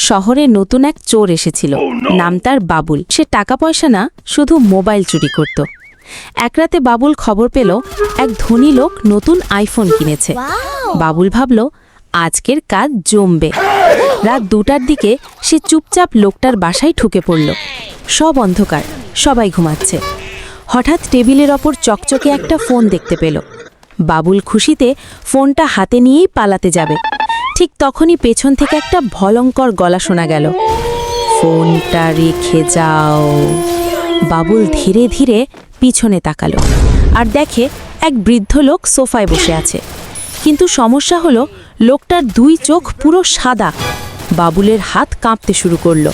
শহরে নতুন এক চোর এসেছিল। নাম তার বাবুল। সে টাকা পয়সা না, শুধু মোবাইল চুরি করত। এক রাতে বাবুল খবর পেল এক ধনী লোক নতুন আইফোন কিনেছে। বাবুল ভাবল, আজকের কাজ জমবে। রাত 2টার দিকে সে চুপচাপ লোকটার বাসায় ঢুকে পড়ল। সব অন্ধকার, সবাই ঘুমাচ্ছে। হঠাৎ টেবিলের ওপর চকচকে একটা ফোন দেখতে পেল। বাবুল খুশিতে ফোনটা হাতে নিয়েই পালাতে যাবে। ঠিক তখনই পেছন থেকে একটা ভয়ঙ্কর গলা শোনা গেল, ফোনটা রেখে যাও। বাবুল ধীরে ধীরে পিছনে তাকালো আর দেখে এক বৃদ্ধ লোক সোফায় বসে আছে। কিন্তু সমস্যা হলো, লোকটার 2 চোখ পুরো সাদা। বাবুলের হাত কাঁপতে শুরু করলো।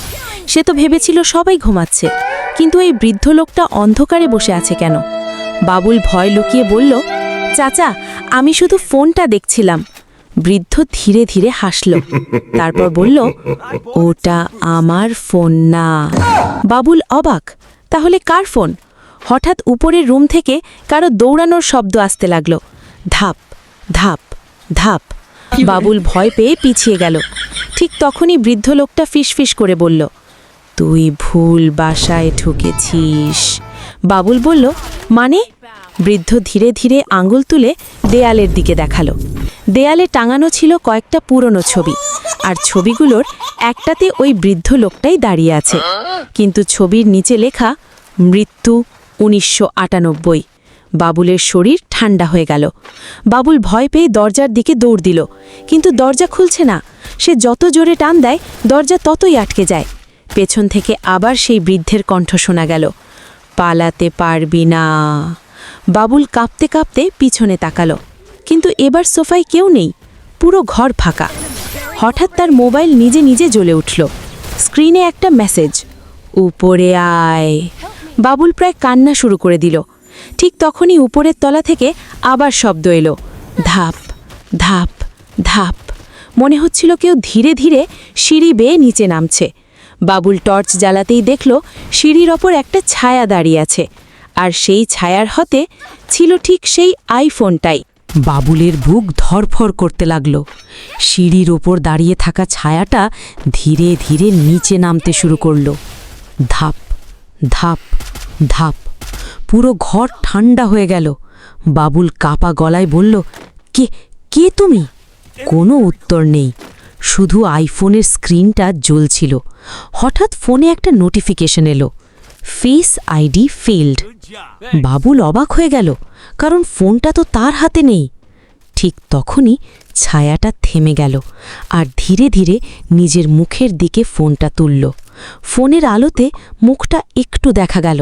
সে তো ভেবেছিল সবাই ঘুমাচ্ছে, কিন্তু এই বৃদ্ধ লোকটা অন্ধকারে বসে আছে কেন? বাবুল ভয় লুকিয়ে বলল, চাচা, আমি শুধু ফোনটা দেখছিলাম। বৃদ্ধ ধীরে ধীরে হাসল, তারপর বলল, ওটা আমার ফোন না। বাবুল অবাক, তাহলে কার ফোন? হঠাৎ উপরের রুম থেকে কারো দৌড়ানোর শব্দ আসতে লাগলো, ধাপ ধাপ ধাপ। বাবুল ভয় পেয়ে পিছিয়ে গেল। ঠিক তখনই বৃদ্ধ লোকটা ফিসফিস করে বলল, তুই ভুল বাসায় ঢুকেছিস। বাবুল বলল, মানে? বৃদ্ধ ধীরে ধীরে আঙুল তুলে দেয়ালের দিকে দেখালো। দেয়ালে টাঙানো ছিল কয়েকটা পুরনো ছবি, আর ছবিগুলোর একটাতে ওই বৃদ্ধ লোকটাই দাঁড়িয়ে আছে, কিন্তু ছবির নিচে লেখা মৃত্যু 1998। বাবুলের শরীর ঠান্ডা হয়ে গেল। বাবুল ভয় পেয়ে দরজার দিকে দৌড় দিল, কিন্তু দরজা খুলছে না। সে যত জোরে টান দেয়, দরজা ততই আটকে যায়। পেছন থেকে আবার সেই বৃদ্ধের কণ্ঠ শোনা গেল, পালাতে পারবি না। বাবুল কাঁপতে কাঁপতে পিছনে তাকালো, কিন্তু এবার সোফায় কেউ নেই, পুরো ঘর ফাঁকা। হঠাৎ তার মোবাইল নিজে নিজে জ্বলে উঠল। স্ক্রিনে একটা মেসেজ, উপরে আয়। বাবুল প্রায় কান্না শুরু করে দিল। ঠিক তখনই উপরের তলা থেকে আবার শব্দ এলো, ধাপ ধাপ ধাপ। মনে হচ্ছিল কেউ ধীরে ধীরে সিঁড়ি বেয়ে নিচে নামছে। বাবুল টর্চ জ্বালাতেই দেখল সিঁড়ির ওপর একটা ছায়া দাঁড়িয়ে আছে, আর সেই ছায়ার হাতে ছিল ঠিক সেই আইফোনটাই। বাবুলের বুক ধরফর করতে লাগল। সিঁড়ির ওপর দাঁড়িয়ে থাকা ছায়াটা ধীরে ধীরে নিচে নামতে শুরু করল, ধাপ ধাপ ধাপ। পুরো ঘর ঠান্ডা হয়ে গেল। বাবুল কাপা গলায় বলল, কে কে তুমি? কোনো উত্তর নেই, শুধু আইফোনের স্ক্রিনটা জ্বলছিল। হঠাৎ ফোনে একটা নোটিফিকেশন এলো, ফেস আইডি ফেইল্ড। বাবুল অবাক হয়ে গেল, কারণ ফোনটা তো তার হাতে নেই। ঠিক তখনই ছায়াটা থেমে গেল, আর ধীরে ধীরে নিজের মুখের দিকে ফোনটা তুলল। ফোনের আলোতে মুখটা একটু দেখা গেল,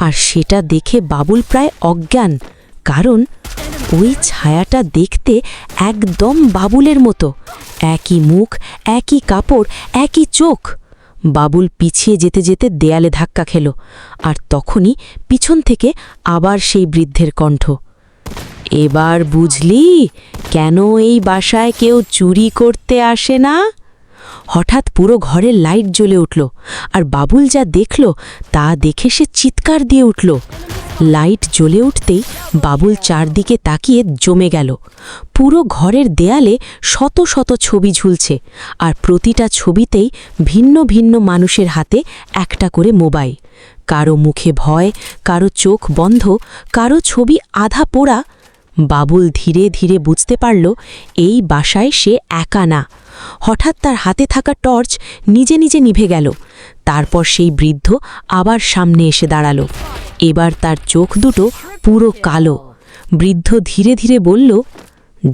আর সেটা দেখে বাবুল প্রায় অজ্ঞান, কারণ ওই ছায়াটা দেখতে একদম বাবুলের মতো। একই মুখ, একই কাপড়, একই চোখ। বাবুল পিছিয়ে যেতে যেতে দেয়ালে ধাক্কা খেল, আর তখনই পিছন থেকে আবার সেই বৃদ্ধের কণ্ঠ, এবার বুঝলি কেন এই বাসায় কেউ চুরি করতে আসে না? হঠাৎ পুরো ঘরের লাইট জ্বলে উঠল, আর বাবুল যা দেখল তা দেখে সে চিৎকার দিয়ে উঠল। লাইট জ্বলে উঠতেই বাবুল চারদিকে তাকিয়ে জমে গেল। পুরো ঘরের দেয়ালে শত শত ছবি ঝুলছে, আর প্রতিটা ছবিতেই ভিন্ন ভিন্ন মানুষের হাতে একটা করে মোবাইল। কারো মুখে ভয়, কারো চোখ বন্ধ, কারো ছবি আধা পোড়া। বাবুল ধীরে ধীরে বুঝতে পারল এই বাসায় সে একা না। হঠাৎ তার হাতে থাকা টর্চ নিজে নিজে নিভে গেল। তারপর সেই বৃদ্ধ আবার সামনে এসে দাঁড়ালো। এবার তার চোখ দুটো পুরো কালো। বৃদ্ধ ধীরে ধীরে বলল,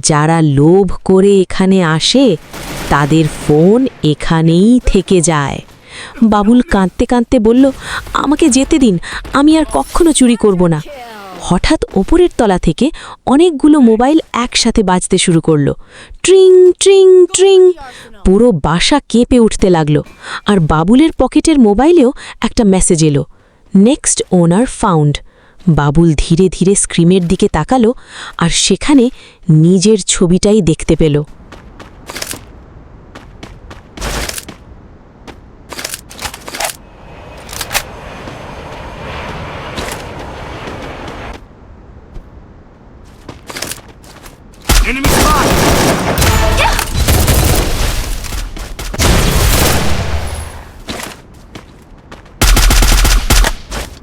যারা লোভ করে এখানে আসে তাদের ফোন এখানেই থেকে যায়। বাবুল কাঁদতে কাঁদতে বলল, আমাকে যেতে দিন, আমি আর কখনো চুরি করব না। হঠাৎ ওপরের তলা থেকে অনেকগুলো মোবাইল একসাথে বাজতে শুরু করলো, ট্রিং ট্রিং ট্রিং। পুরো বাসা কেঁপে উঠতে লাগলো, আর বাবুলের পকেটের মোবাইলেও একটা মেসেজ এলো, নেক্সট ওনার ফাউন্ড। বাবুল ধীরে ধীরে স্ক্রিনের দিকে তাকালো, আর সেখানে নিজের ছবিটাই দেখতে পেল। Enemy spotted!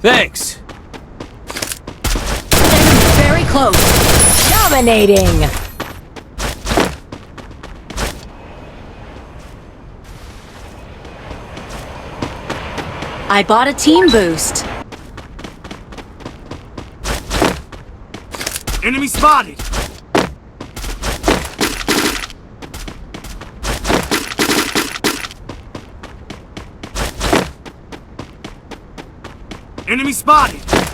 Thanks. Very close. Dominating. I bought a team boost. Enemy spotted. Enemy spotted.